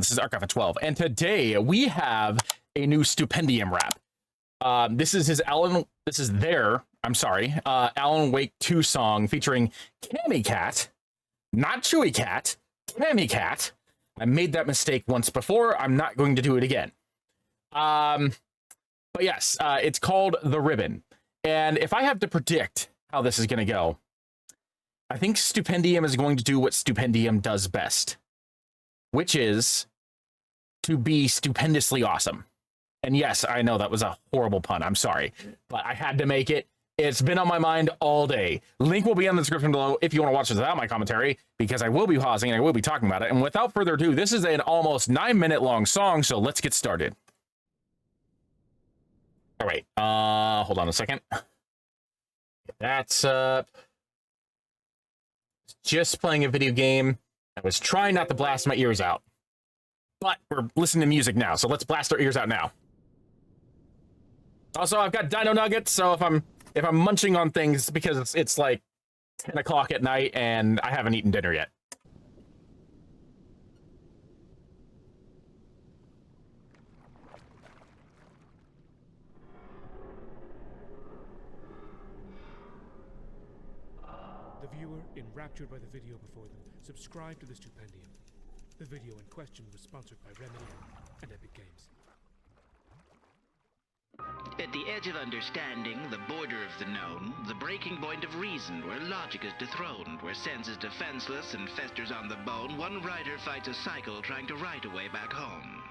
This is Archive of 12, and today we have a new Stupendium rap. This is their Alan Wake 2 song featuring Cami-Cat, not Chewy Cat, Cami-Cat. I made that mistake once before. I'm not going to do it again. But yes, it's called The Ribbon. And if I have to predict how this is going to go, I think Stupendium is going to do what Stupendium does best, which is to be stupendously awesome. And yes, I know that was a horrible pun. I'm sorry, but I had to make it. It's been on my mind all day. Link will be in the description below if you want to watch this without my commentary, because I will be pausing and I will be talking about it. And without further ado, this is an almost 9-minute long song, so let's get started. All right, hold on a second. That's just playing a video game. I was trying not to blast my ears out, but we're listening to music now, so let's blast our ears out now. Also, I've got Dino Nuggets, so if I'm munching on things, because it's like 10 o'clock at night and I haven't eaten dinner yet. The viewer, enraptured by the video before them, subscribe to the Stupendium. The video in question was sponsored by Remedy and Epic Games. At the edge of understanding, the border of the known, the breaking point of reason, where logic is dethroned, where sense is defenseless and festers on the bone, one writer fights a cycle trying to write a way back home.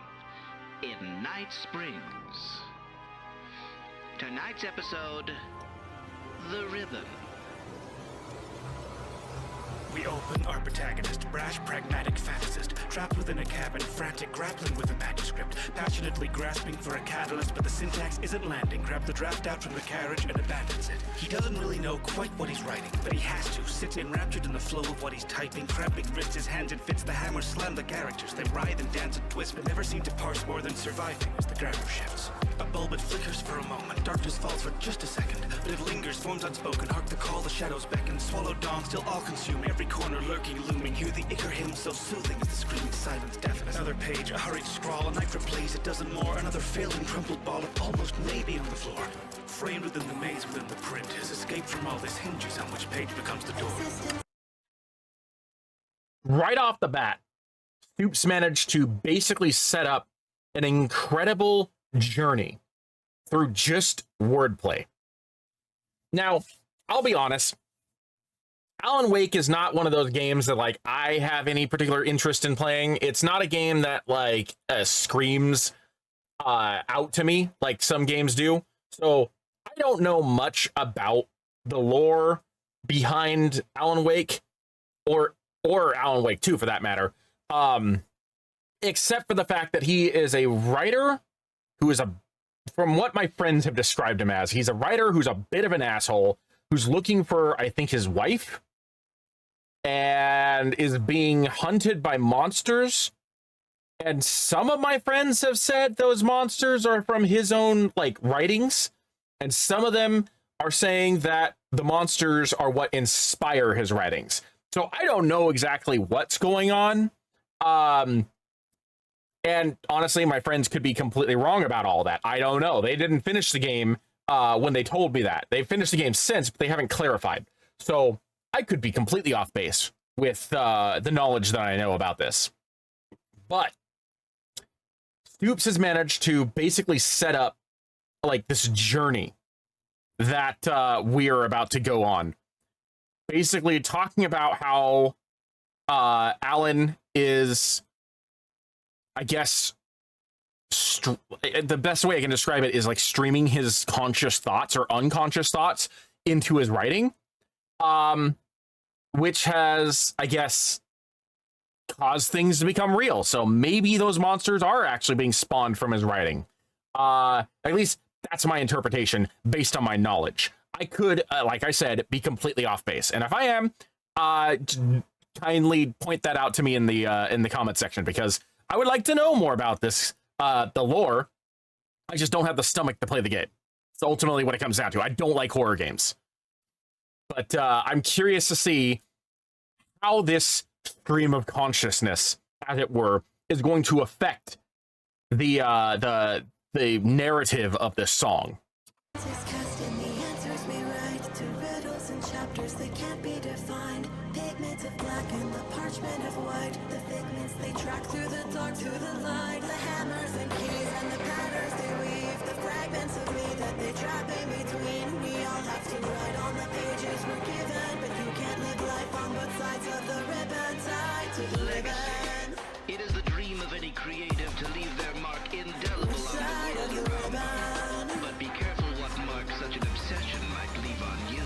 In Night Springs. Tonight's episode, The Ribbon. We open our protagonist, brash, pragmatic fantasist, trapped within a cabin, frantic, grappling with a manuscript, passionately grasping for a catalyst, but the syntax isn't landing. Grab the draft out from the carriage and abandons it. He doesn't really know quite what he's writing, but he has to. Sits enraptured in the flow of what he's typing, cramping wrists, his hands and fits the hammer, slam the characters. They writhe and dance and twist, but never seem to parse more than surviving as the grammar shifts. A bulb, it flickers for a moment, darkness falls for just a second, but it lingers, forms unspoken. Hark the call, the shadows beckon, swallow dawn, still all consume, every corner lurking, looming. Hear the ichor hymn so soothing as the screaming silence deafens. Another page, a hurried scrawl, a knife replays a dozen more, another failing crumpled ball of almost maybe on the floor. Framed within the maze within the print, his escape from all this hinges on which page becomes the door. Right off the bat, Stupes managed to basically set up an incredible journey through just wordplay. Now, I'll be honest, Alan Wake is not one of those games that like I have any particular interest in playing. It's not a game that like screams out to me like some games do. So I don't know much about the lore behind Alan Wake or Alan Wake 2 for that matter. Except for the fact that he is a writer who is from what my friends have described him as, he's a writer who's a bit of an asshole, who's looking for, I think, his wife, and is being hunted by monsters. And some of my friends have said those monsters are from his own, like, writings. And some of them are saying that the monsters are what inspire his writings. So I don't know exactly what's going on. And honestly, my friends could be completely wrong about all that. I don't know. They didn't finish the game when they told me that. They've finished the game since, but they haven't clarified. So I could be completely off base with the knowledge that I know about this. But Stupes has managed to basically set up like this journey that we are about to go on. Basically talking about how Alan is, I guess, the best way I can describe it is like streaming his conscious thoughts or unconscious thoughts into his writing, which has, I guess, caused things to become real. So maybe those monsters are actually being spawned from his writing. At least that's my interpretation based on my knowledge. I could, like I said, be completely off base. And if I am, kindly point that out to me in the comment section, because I would like to know more about this, the lore. I just don't have the stomach to play the game. It's ultimately what it comes down to. I don't like horror games. But I'm curious to see how this stream of consciousness, as it were, is going to affect the narrative of this song. They can't be defined. Pigments of black and the parchment of white. The figments they track through the dark to the light. The hammers and keys and the patterns they weave. The fragments of me that they trap in between. We all have to write on the pages we're given, but you can't live life on both sides of the ribbon tied to the ribbon. It is the dream of any creative to leave their mark indelible on the world around them. But be careful what mark such an obsession might leave on you.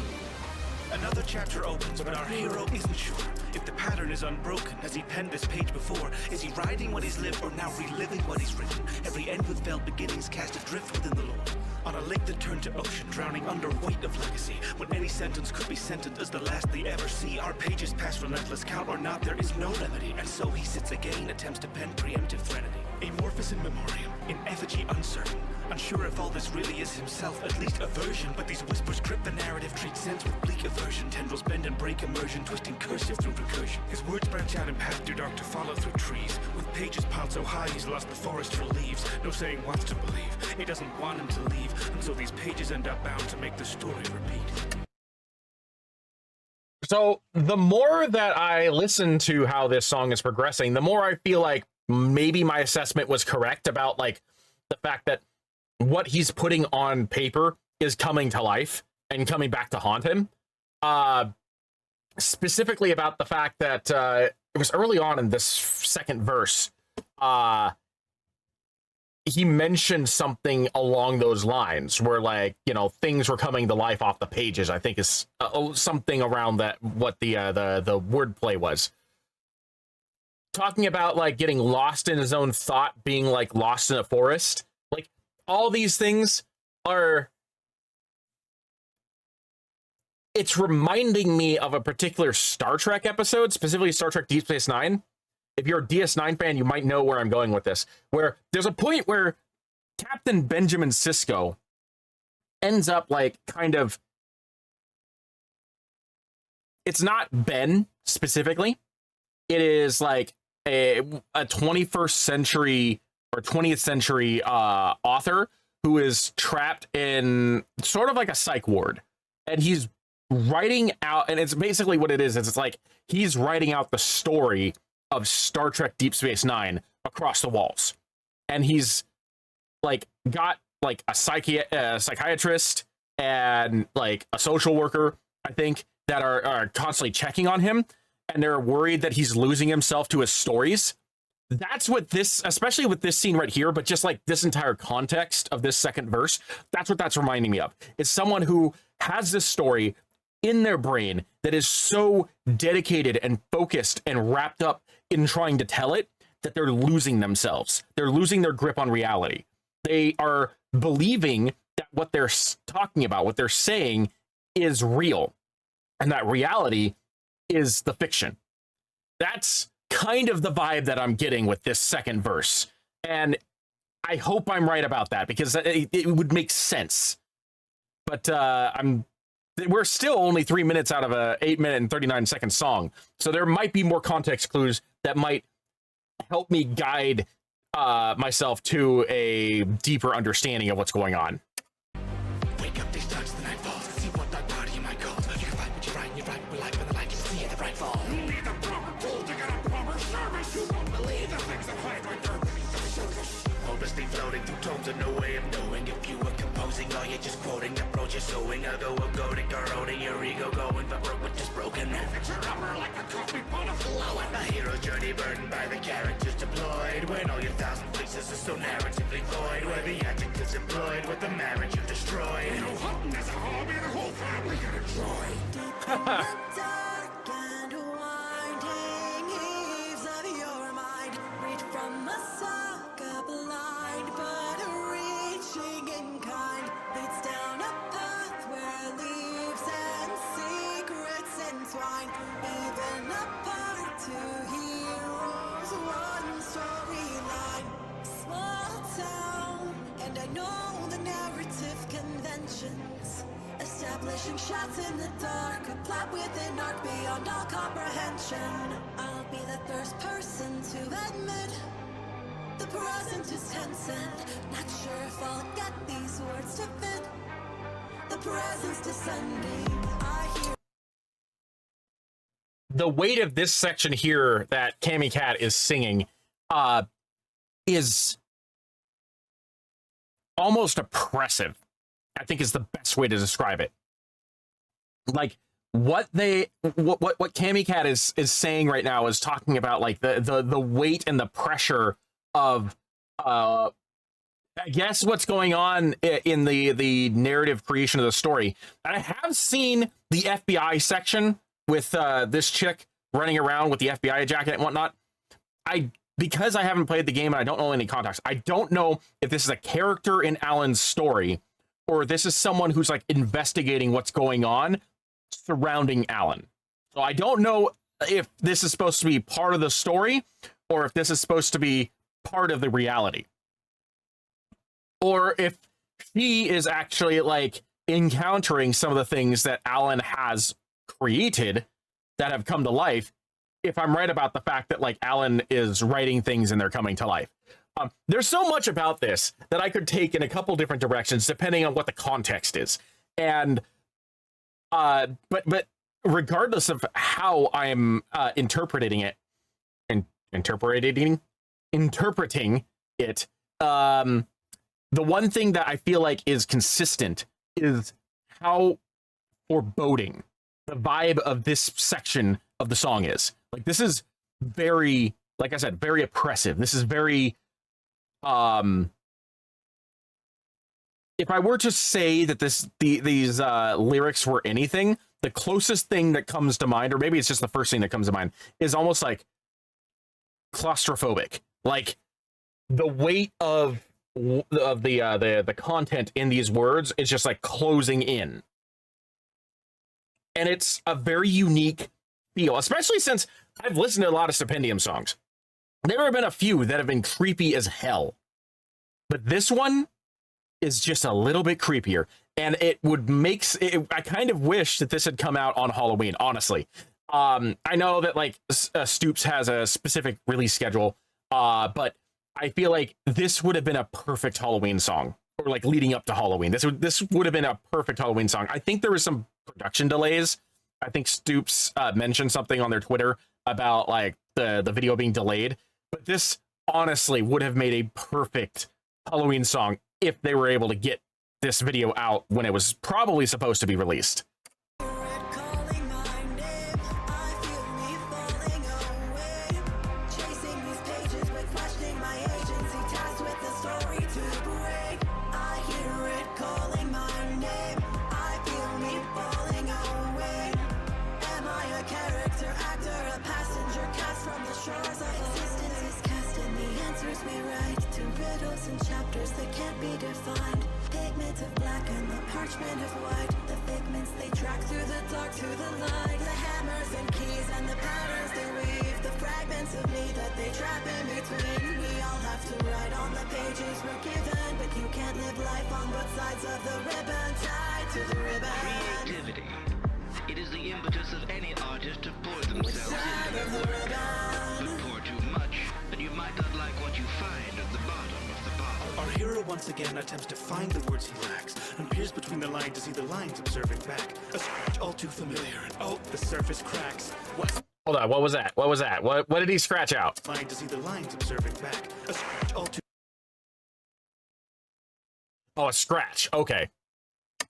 Another chapter opens, but our hero isn't sure if the pattern is unbroken. Has he penned this page before? Is he writing what he's lived or now reliving what he's written? Every end with failed beginnings cast adrift within the lore. On a lake that turned to ocean, drowning under weight of legacy. When any sentence could be sentenced as the last they ever see. Our pages pass relentless, count or not, there is no remedy. And so he sits again, attempts to pen preemptive threnody. Amorphous in memoriam, in effigy uncertain. Unsure if all this really is himself, at least a version. But these whispers grip the narrative, treat sense with bleak aversion. Tendrils bend and break immersion, twisting cursive through recursion. His words branch out and path too dark to follow through trees. With pages piled so high, he's lost the forest for leaves. No saying wants to believe, it doesn't want him to leave. And so these pages end up bound to make the story repeat. So the more that I listen to how this song is progressing, the more I feel like maybe my assessment was correct about like the fact that what he's putting on paper is coming to life and coming back to haunt him. Specifically about the fact that it was early on in this second verse, he mentioned something along those lines where, like, you know, things were coming to life off the pages. I think is something around that, what the wordplay was. Talking about like getting lost in his own thought, being like lost in a forest. Like all these things are, it's reminding me of a particular Star Trek episode, specifically Star Trek Deep Space Nine. If you're a DS9 fan, you might know where I'm going with this, where there's a point where Captain Benjamin Sisko ends up like kind of, it's not Ben specifically. It is like a 21st century or 20th century author who is trapped in sort of like a psych ward, and he's writing out, and it's basically what it is it's like he's writing out the story of Star Trek Deep Space Nine across the walls. And he's like got like a psychiatrist and like a social worker, I think, that are constantly checking on him, and they're worried that he's losing himself to his stories. That's what this, especially with this scene right here, but just like this entire context of this second verse, that's what that's reminding me of. It's someone who has this story in their brain that is so dedicated and focused and wrapped up in trying to tell it that they're losing themselves. They're losing their grip on reality. They are believing that what they're talking about, what they're saying, is real, and that reality is the fiction. That's kind of the vibe that I'm getting with this second verse. And I hope I'm right about that, because it would make sense. But we're still only 3 minutes out of a 8-minute and 39-second song. So there might be more context clues that might help me guide myself to a deeper understanding of what's going on. Wake up these times, the night falls. See what that body you might call. You can find what you write, with life in the light, you can see it, the bright fall. You need the proper tool to get a proper service. You won't believe the things that hide right there beneath the surface. Hopelessly floating through tomes of no way of knowing. If you were composing, all you're just quoting. The approach you're sowing, although a goading, corroding your ego going, but broke with just broken. Picture upper like a coffee pot of flowing. A hero's journey burdened by the characters deployed. When all your thousand faces are so narratively void. Where the adjectives employed with the marriage you destroyed. You know, hunting is a hobby the whole family can enjoy. Dark and winding eaves of your mind, reach from a socket blind, but reaching in kind, leads down a path where leaves and secrets entwine, even apart to heroes, one storyline. Small town, and I know the narrative conventions, establishing shots in the dark, a plot with an arc beyond all comprehension. I'll be the first person to admit The present is tense and not sure if I'll get these words to fit. The present's descending. I hear The weight of this section here that Cami-Cat is singing is almost oppressive, I think is the best way to describe it. Like what Cami-Cat is saying right now is talking about like the weight and the pressure of I guess what's going on in the narrative creation of the story. I have seen the FBI section with this chick running around with the FBI jacket and whatnot. Because I haven't played the game and I don't know any context, I don't know if this is a character in Alan's story or this is someone who's like investigating what's going on surrounding Alan. So I don't know if this is supposed to be part of the story or if this is supposed to be part of the reality. Or if she is actually like encountering some of the things that Alan has created that have come to life, if I'm right about the fact that like Alan is writing things and they're coming to life. There's so much about this that I could take in a couple different directions depending on what the context is. And but regardless of how I'm interpreting it, interpreting it, the one thing that I feel like is consistent is how foreboding the vibe of this section of the song is. Like this is very, like I said, very oppressive. This is very if I were to say that these lyrics were anything, the closest thing that comes to mind, or maybe it's just the first thing that comes to mind, is almost like claustrophobic. Like the weight of the content in these words is just like closing in. And it's a very unique feel, especially since I've listened to a lot of Stupendium songs. There have been a few that have been creepy as hell. But this one is just a little bit creepier. And it would make it, I kind of wish that this had come out on Halloween, honestly. I know that like Stupes has a specific release schedule, but I feel like this would have been a perfect Halloween song, or like leading up to Halloween. This would have been a perfect Halloween song. I think there was some production delays. I think Stupes mentioned something on their Twitter about like the video being delayed, but this honestly would have made a perfect Halloween song if they were able to get this video out when it was probably supposed to be released. calling my name. I feel me falling away. Chasing these pages with questioning my agency, tasked with the story to break. I hear it calling my name. I feel me falling away. Am I a character, actor, a passenger cast from the shores of existence is cast in the answers we write to riddles and chapters that can't be defined. Pigment of black and the parchment of white. The figments they track through the dark to the light. The hammers and keys and the patterns they weave. The fragments of me that they trap in between. We all have to write on the pages we're given, but you can't live life on both sides of the ribbon. Tied to the ribbon. Creativity. It is the impetus of any artist to pour themselves into their work. But pour too much, and you might not like what you find at the bottom of the bottle. Our hero once again attempts to find the words he lacks and peers between the lines to see the lines observing back. A scratch all too familiar, and oh, the surface cracks. What's Hold on, what was that? What was that? What did he scratch out? fine to see the lines observing back. A scratch all too Oh, a scratch. Okay.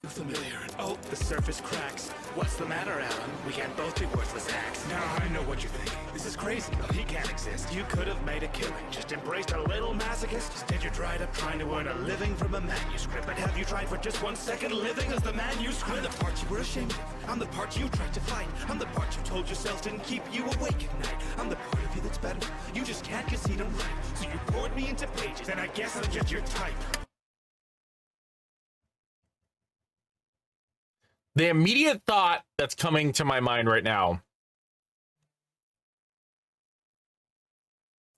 familiar, and oh, the surface cracks. What's the matter, Alan? We can't both be worthless hacks. Now I know what you're thinking. This is crazy. Oh, he can't exist. You could have made a killing. Just embraced a little masochist. Instead, you're dried up trying to earn a living from a manuscript. But have you tried for just 1 second living as the manuscript? I'm the part you were ashamed of. I'm the part you tried to fight. I'm the part you told yourself didn't keep you awake at night. I'm the part of you that's better. You just can't concede I'm right. So you poured me into pages, and I guess I'm just your type. The immediate thought that's coming to my mind right now,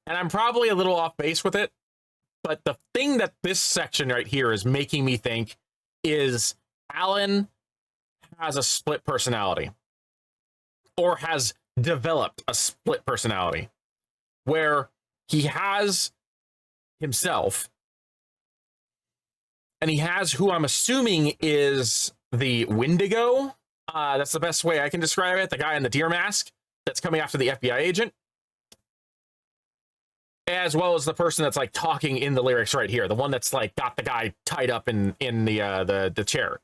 and I'm probably a little off base with it, but the thing that this section right here is making me think is Alan has a split personality, or has developed a split personality, where he has himself. And he has who I'm assuming is the Wendigo. That's the best way I can describe it. The guy in the deer mask that's coming after the FBI agent. As well as the person that's like talking in the lyrics right here. The one that's like got the guy tied up in the chair.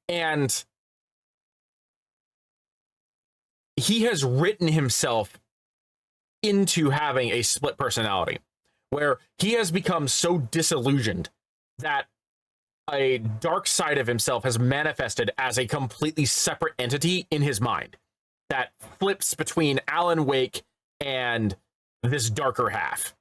And he has written himself into having a split personality where he has become so disillusioned that a dark side of himself has manifested as a completely separate entity in his mind that flips between Alan Wake and this darker half.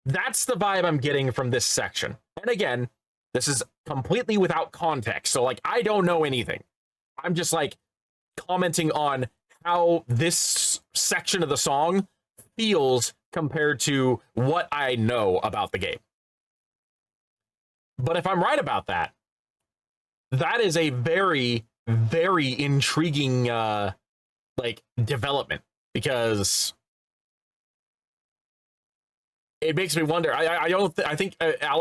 That's the vibe I'm getting from this section. And again, this is completely without context. So like, I don't know anything. I'm just like commenting on how this section of the song feels compared to what I know about the game. But if I'm right about that, that is a very, very intriguing like development, because it makes me wonder. I think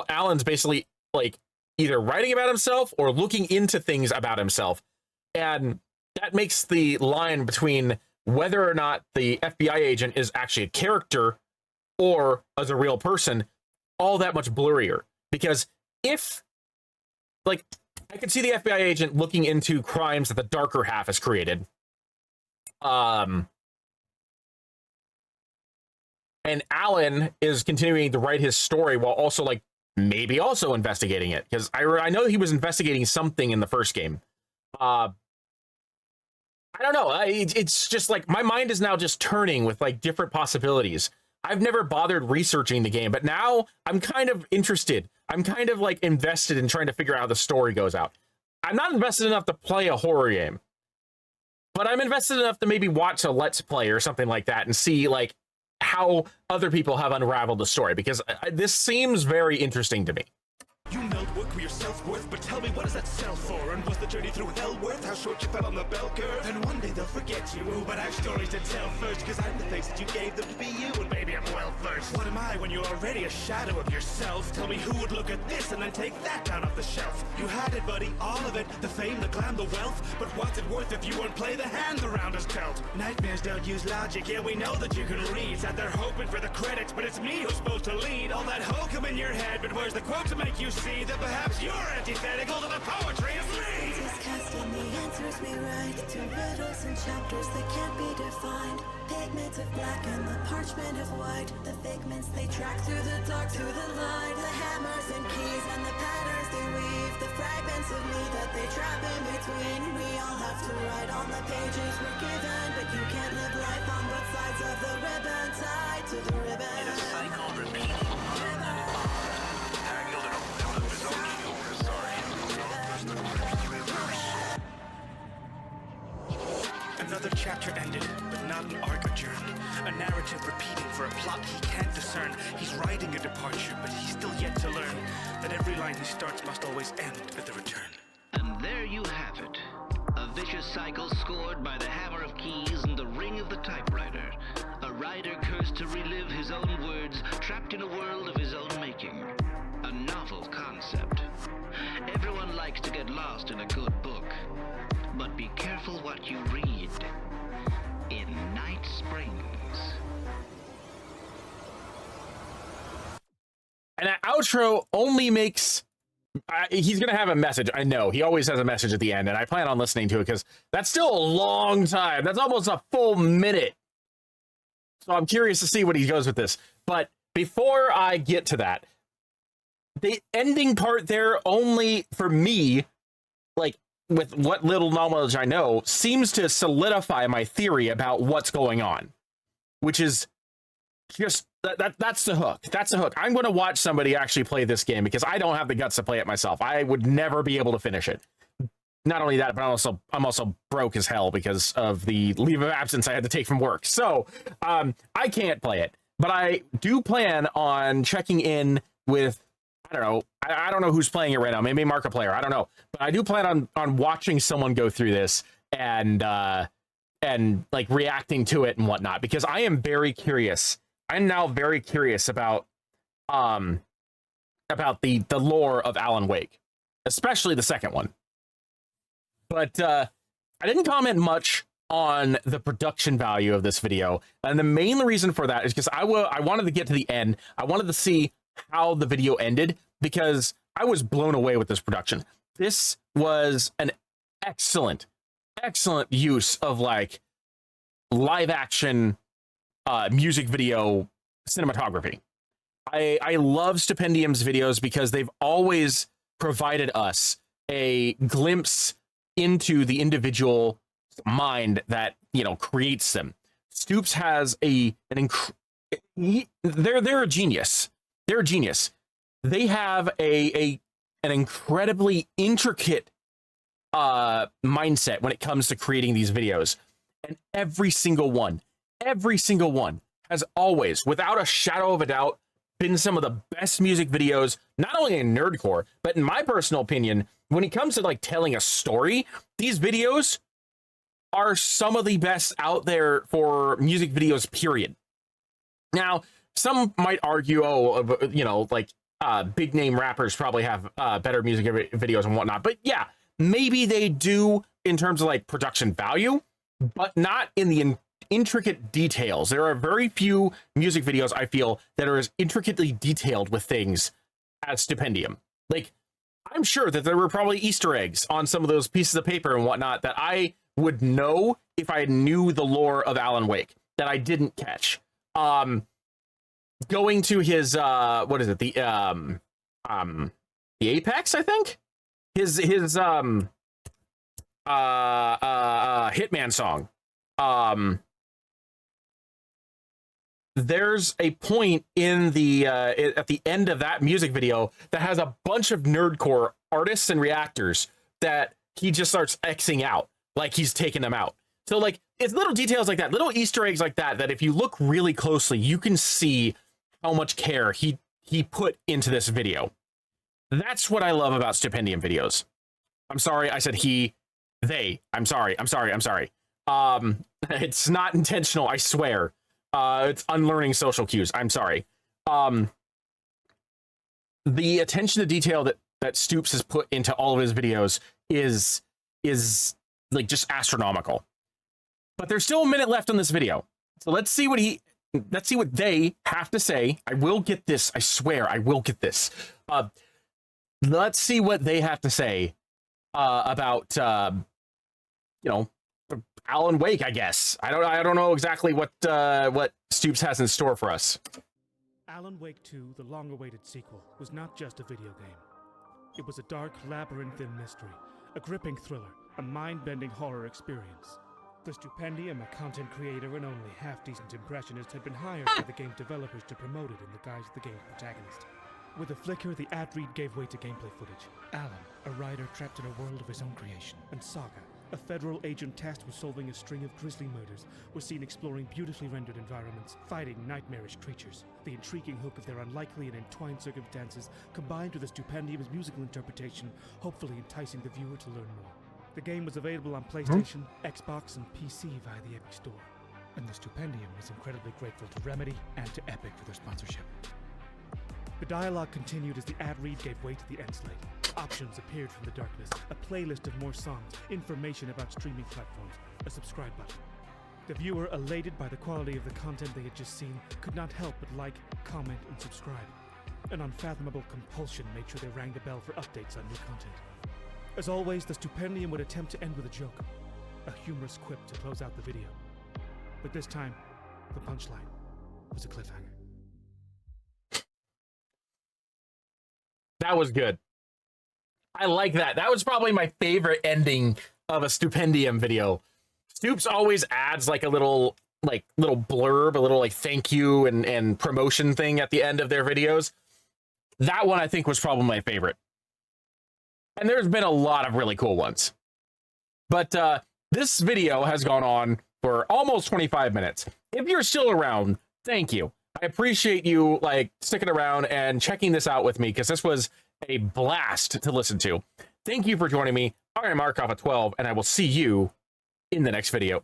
Alan's basically like either writing about himself or looking into things about himself, and that makes the line between whether or not the FBI agent is actually a character or as a real person all that much blurrier. Because if, like, I could see the FBI agent looking into crimes that the darker half has created, and Alan is continuing to write his story while also, like, maybe also investigating it, because I know he was investigating something in the first game. I don't know. It's just like my mind is now just turning with like different possibilities. I've never bothered researching the game, but now I'm kind of interested. I'm kind of like invested in trying to figure out how the story goes out. I'm not invested enough to play a horror game, but I'm invested enough to maybe watch a Let's Play or something like that and see like how other people have unraveled the story, because this seems very interesting to me. You melt work with your self-worth, but tell me, what does that sell for? And was the journey through hell worth how short you fell on the bell curve? And one day they'll forget you, but I have stories to tell first, cause I'm the face that you gave them to be you, and maybe I'm well versed. What am I when you're already a shadow of yourself? Tell me who would look at this and then take that down off the shelf. You had it, buddy, all of it, the fame, the glam, the wealth, but what's it worth if you won't play the hand the round us dealt? Nightmares don't use logic, yeah, we know that you can read. Sat there hoping for the credits, but it's me who's supposed to lead. All that hokum in your head, but where's the quote to make you see that perhaps you're antithetical to the poetry of me? Just casting the answers we write to riddles and chapters that can't be defined. Pigments of black and the parchment of white. The figments they track through the dark to the light. The hammers and keys and the patterns they weave. The fragments of me that they trap in between. We all have to write on the pages we're given, but you can't live life on both sides of the ribbon. Tied to the ribbon. In a cycle repeating. Another chapter ended, but not an arc adjourned. A narrative repeating for a plot he can't discern. He's writing a departure, but he's still yet to learn that every line he starts must always end at the return. And there you have it. A vicious cycle scored by the hammer of keys and the ring of the typewriter. A writer cursed to relive his own words, trapped in a world of his own making. A novel concept. Everyone likes to get lost in a good book. But be careful what you read in Night Springs. And that outro only makes... he's going to have a message. I know. He always has a message at the end, and I plan on listening to it because that's still a long time. That's almost a full minute. So I'm curious to see what he goes with this. But before I get to that, the ending part there only, for me, like, with what little knowledge I know, seems to solidify my theory about what's going on, which is just that's the hook. That's the hook. I'm going to watch somebody actually play this game because I don't have the guts to play it myself. I would never be able to finish it. Not only that, but I'm also broke as hell because of the leave of absence I had to take from work. So I can't play it, but I do plan on checking in with, I don't know. I don't know who's playing it right now. Maybe Markiplier. I don't know. But I do plan on watching someone go through this and like reacting to it and whatnot, because I am very curious I'm now very curious about the lore of Alan Wake, especially the second one. But I didn't comment much on the production value of this video, and the main reason for that is because I wanted to get to the end. I wanted to see how the video ended because I was blown away with this production. This was an excellent use of like live action music video cinematography. I love Stupendium's videos because they've always provided us a glimpse into the individual mind that, you know, creates them. Stupes has they're a genius. They're a genius. They have an incredibly intricate mindset when it comes to creating these videos, and every single one has always, without a shadow of a doubt, been some of the best music videos, not only in nerdcore, but in my personal opinion, when it comes to like telling a story, these videos are some of the best out there for music videos, period. Now, some might argue, oh, you know, like big name rappers probably have better music videos and whatnot, but yeah, maybe they do in terms of like production value, but not in the intricate details. There are very few music videos, I feel, that are as intricately detailed with things as Stupendium. Like, I'm sure that there were probably Easter eggs on some of those pieces of paper and whatnot that I would know if I knew the lore of Alan Wake that I didn't catch. Going to his what is it? The Apex, I think? His Hitman song. There's a point in the at the end of that music video that has a bunch of nerdcore artists and reactors that he just starts Xing out, like he's taking them out. So like it's little details like that, little Easter eggs like that, that if you look really closely, you can see how much care he put into this video. That's what I love about Stupendium videos. I'm sorry, I said they. I'm sorry. It's not intentional, I swear. It's unlearning social cues. I'm sorry. The attention to detail that Stupes has put into all of his videos is like just astronomical. But there's still a minute left on this video. So let's see what they have to say. I will get this. I swear I will get this. Let's see what they have to say about you know, Alan Wake, I guess. I don't know exactly what Stupes has in store for us. Alan Wake 2, the long-awaited sequel, was not just a video game. It was a dark, labyrinthine mystery, a gripping thriller, a mind-bending horror experience. The Stupendium, a content creator and only half-decent impressionist, had been hired by the game developers to promote it in the guise of the game's protagonist. With a flicker, the ad read gave way to gameplay footage. Alan, a writer trapped in a world of his own creation, and Saga, a federal agent tasked with solving a string of grisly murders, was seen exploring beautifully rendered environments, fighting nightmarish creatures. The intriguing hook of their unlikely and entwined circumstances, combined with the Stupendium's musical interpretation, hopefully enticing the viewer to learn more. The game was available on PlayStation, Xbox, and PC via the Epic Store. And the Stupendium is incredibly grateful to Remedy and to Epic for their sponsorship. The dialogue continued as the ad read gave way to the end slate. Options appeared from the darkness, a playlist of more songs, information about streaming platforms, a subscribe button. The viewer, elated by the quality of the content they had just seen, could not help but like, comment, and subscribe. An unfathomable compulsion made sure they rang the bell for updates on new content. As always, the Stupendium would attempt to end with a joke, a humorous quip to close out the video. But this time, the punchline was a cliffhanger. That was good. I like that. That was probably my favorite ending of a Stupendium video. Stupes always adds like a little blurb, a little like thank you and promotion thing at the end of their videos. That one I think was probably my favorite. And there's been a lot of really cool ones. But this video has gone on for almost 25 minutes. If you're still around, thank you. I appreciate you like sticking around and checking this out with me, because this was a blast to listen to. Thank you for joining me. I'm Markov at 12, and I will see you in the next video.